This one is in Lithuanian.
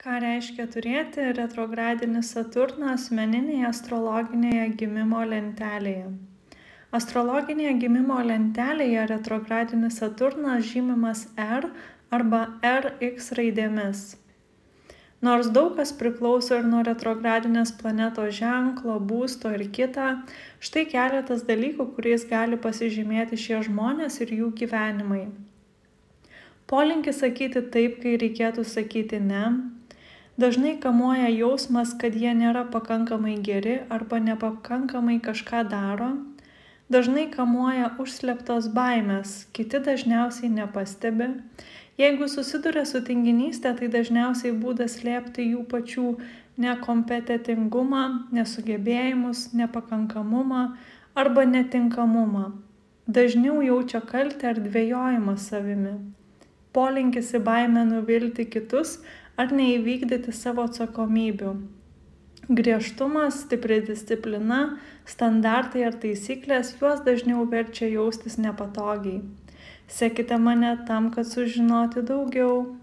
Ką reiškia turėti retrogradinį Saturną asmeninėje astrologinėje gimimo lentelėje? Astrologinėje gimimo lentelėje retrogradinis Saturnas žymimas R arba RX raidėmis. Nors daug kas priklauso ir nuo retrogradinės planetos ženklo, būsto ir kita, štai keletas dalykų, kuriais gali pasižymėti šie žmonės ir jų gyvenimai. Polinkis sakyti taip, kai reikėtų sakyti ne. Dažnai kamuoja jausmas, kad jie nėra pakankamai geri arba nepakankamai kažką daro. Dažnai kamuoja užslėptos baimės, kiti dažniausiai nepastebi. Jeigu susiduria su tinginystė, tai dažniausiai būdas slėpti jų pačių nekompetentingumą, nesugebėjimus, nepakankamumą arba netinkamumą. Dažniau jaučia kaltę ar dvejojimą savimi. Polinkis į baimę nuvilti kitus ar neįvykdyti savo atsakomybių. Griežtumas, stipri disciplina, standartai ar taisyklės juos dažniau verčia jaustis nepatogiai. Sekite mane tam, kad sužinoti daugiau.